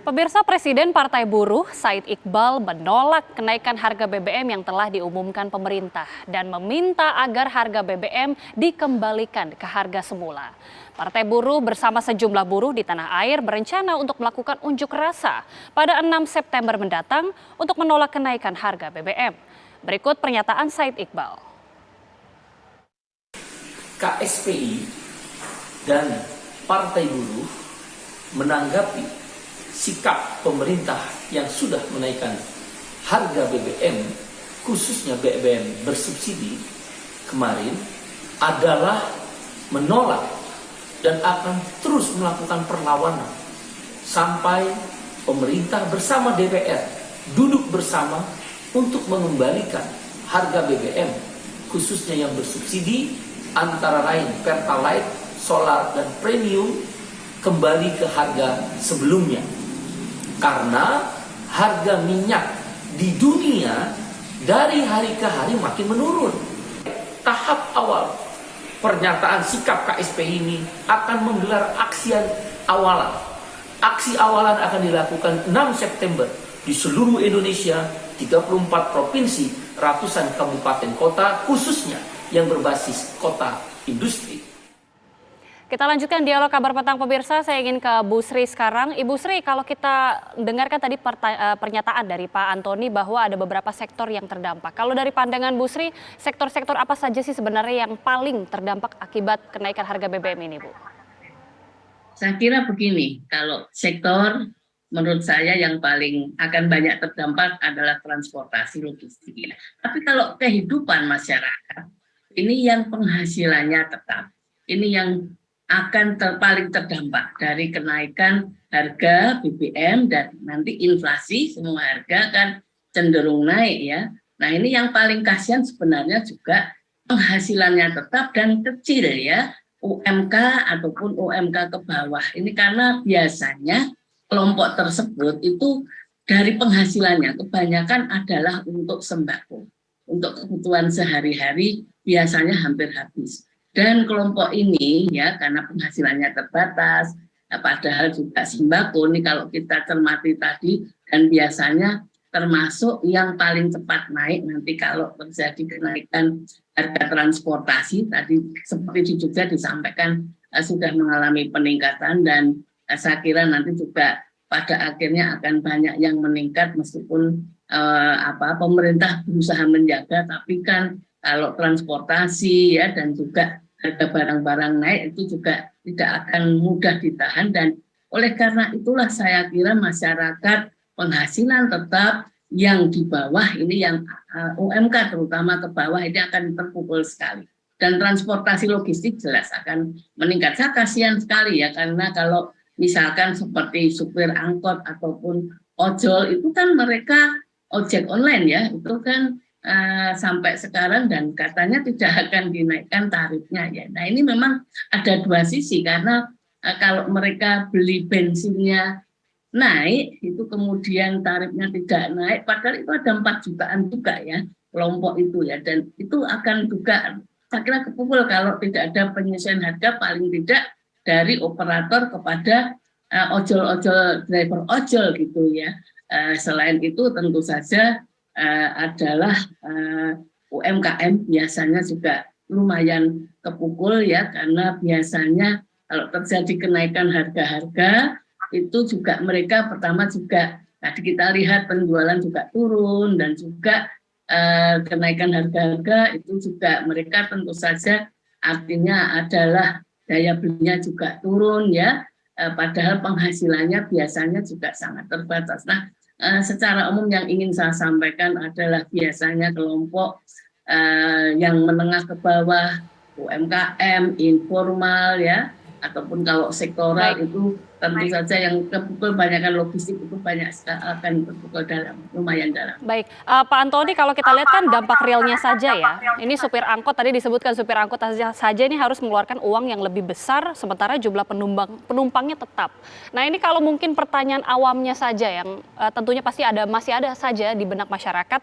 Pemirsa, Presiden Partai Buruh Said Iqbal menolak kenaikan harga BBM yang telah diumumkan pemerintah dan meminta agar harga BBM dikembalikan ke harga semula. Partai Buruh bersama sejumlah buruh di tanah air berencana untuk melakukan unjuk rasa pada 6 September mendatang untuk menolak kenaikan harga BBM. Berikut pernyataan Said Iqbal. KSPI dan Partai Buruh menanggapi sikap pemerintah yang sudah menaikkan harga BBM, khususnya BBM bersubsidi kemarin, adalah menolak dan akan terus melakukan perlawanan sampai pemerintah bersama DPR duduk bersama untuk mengembalikan harga BBM, khususnya yang bersubsidi antara lain Pertalite, solar, dan premium kembali ke harga sebelumnya. Karena harga minyak di dunia dari hari ke hari makin menurun. Tahap awal pernyataan sikap KSPI ini akan menggelar aksi awalan. Aksi awalan akan dilakukan 6 September di seluruh Indonesia, 34 provinsi, ratusan kabupaten kota, khususnya yang berbasis kota industri. Kita lanjutkan dialog kabar petang pemirsa. Saya ingin ke Bu Sri sekarang. Ibu Sri, kalau kita dengarkan tadi pernyataan dari Pak Antoni bahwa ada beberapa sektor yang terdampak. Kalau dari pandangan Bu Sri, sektor-sektor apa saja sih sebenarnya yang paling terdampak akibat kenaikan harga BBM ini, Bu? Saya kira begini, kalau sektor menurut saya yang paling akan banyak terdampak adalah transportasi logistik. Ya. Tapi kalau kehidupan masyarakat, ini yang penghasilannya tetap, ini yang akan paling terdampak dari kenaikan harga BBM dan nanti inflasi, semua harga kan cenderung naik ya. Nah ini yang paling kasihan sebenarnya juga penghasilannya tetap dan kecil ya, UMK ataupun UMK ke bawah. Ini karena biasanya kelompok tersebut itu dari penghasilannya kebanyakan adalah untuk sembako, untuk kebutuhan sehari-hari biasanya hampir habis. Dan kelompok ini ya karena penghasilannya terbatas, padahal juga sembako ini kalau kita cermati tadi dan biasanya termasuk yang paling cepat naik nanti kalau terjadi kenaikan harga transportasi tadi seperti di Jogja disampaikan sudah mengalami peningkatan dan saya kira nanti juga pada akhirnya akan banyak yang meningkat meskipun pemerintah berusaha menjaga tapi kan kalau transportasi ya dan juga harga barang-barang naik itu juga tidak akan mudah ditahan dan oleh karena itulah saya kira masyarakat penghasilan tetap yang di bawah ini yang UMK terutama ke bawah ini akan terpukul sekali dan transportasi logistik jelas akan meningkat. Saya kasihan sekali ya karena kalau misalkan seperti supir angkot ataupun ojol itu kan mereka ojek online ya itu kan sampai sekarang dan katanya tidak akan dinaikkan tarifnya ya. Nah ini memang ada dua sisi karena kalau mereka beli bensinnya naik itu kemudian tarifnya tidak naik padahal itu ada 4 jutaan juga ya kelompok itu ya dan itu akan juga saya kira kepukul kalau tidak ada penyesuaian harga paling tidak dari operator kepada ojol-ojol driver ojol gitu ya. Selain itu tentu saja adalah UMKM biasanya juga lumayan kepukul ya karena biasanya kalau terjadi kenaikan harga-harga itu juga mereka pertama juga tadi kita lihat penjualan juga turun dan juga kenaikan harga-harga itu juga mereka tentu saja artinya adalah daya belinya juga turun ya padahal penghasilannya biasanya juga sangat terbatas. Nah secara umum yang ingin saya sampaikan adalah biasanya kelompok yang menengah ke bawah, UMKM, informal ya, ataupun kalau sektoral itu tentu saja yang kepukul banyakkan logistik itu banyak akan terpukul lumayan dalam. Baik, Pak Antoni kalau kita lihat kan dampak realnya saja ya. Ini supir angkot tadi disebutkan supir angkot saja ini harus mengeluarkan uang yang lebih besar sementara jumlah penumpangnya tetap. Nah ini kalau mungkin pertanyaan awamnya saja yang tentunya pasti masih ada saja di benak masyarakat.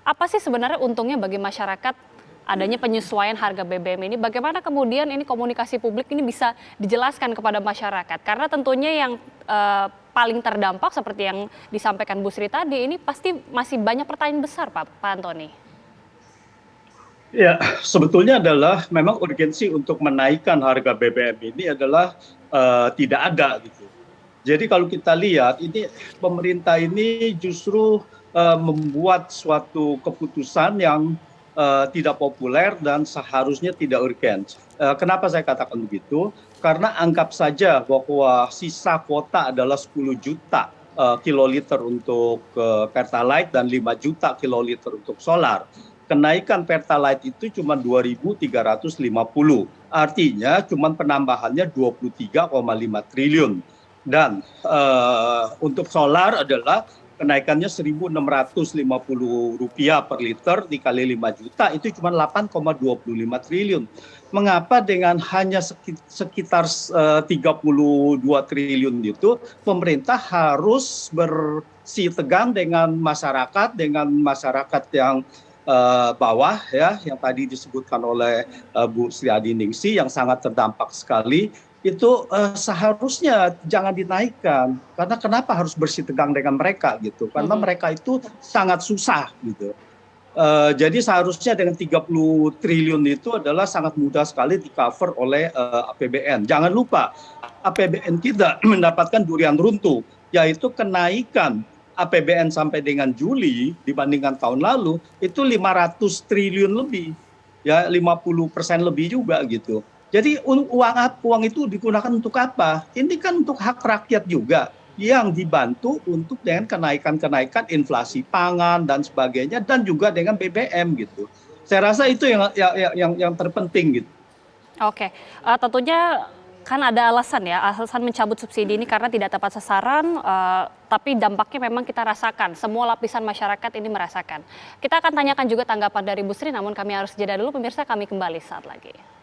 Apa sih sebenarnya untungnya bagi masyarakat adanya penyesuaian harga BBM ini? Bagaimana kemudian ini komunikasi publik ini bisa dijelaskan kepada masyarakat? Karena tentunya yang paling terdampak seperti yang disampaikan Bu Sri tadi, ini pasti masih banyak pertanyaan besar Pak Antoni. Ya, sebetulnya adalah memang urgensi untuk menaikkan harga BBM ini adalah tidak ada gitu. Jadi kalau kita lihat ini pemerintah ini justru membuat suatu keputusan yang tidak populer dan seharusnya tidak urgent. Kenapa saya katakan begitu? Karena anggap saja bahwa sisa kuota adalah 10 juta kiloliter untuk Pertalite dan 5 juta kiloliter untuk solar. Kenaikan Pertalite itu cuma 2.350. Artinya cuma penambahannya 23,5 triliun. Dan untuk solar adalah kenaikannya Rp1.650 per liter dikali 5 juta itu cuma 8,25 triliun. Mengapa dengan hanya sekitar 32 triliun itu pemerintah harus bersitegang dengan masyarakat yang bawah ya, yang tadi disebutkan oleh Bu Sri Adiningsih yang sangat terdampak sekali, itu seharusnya jangan dinaikkan. Karena kenapa harus bersitegang dengan mereka gitu? Karena mereka itu sangat susah gitu. Jadi seharusnya dengan 30 triliun itu adalah sangat mudah sekali di-cover oleh APBN. Jangan lupa APBN kita mendapatkan durian runtuh, yaitu kenaikan APBN sampai dengan Juli dibandingkan tahun lalu itu 500 triliun lebih, ya 50% lebih juga gitu. Jadi uang itu digunakan untuk apa? Ini kan untuk hak rakyat juga yang dibantu untuk dengan kenaikan inflasi pangan dan sebagainya dan juga dengan BBM gitu. Saya rasa itu yang terpenting gitu. Oke, tentunya kan ada alasan ya, alasan mencabut subsidi ini karena tidak tepat sasaran, tapi dampaknya memang kita rasakan, semua lapisan masyarakat ini merasakan. Kita akan tanyakan juga tanggapan dari Bu Sri, namun kami harus jeda dulu, pemirsa, kami kembali saat lagi.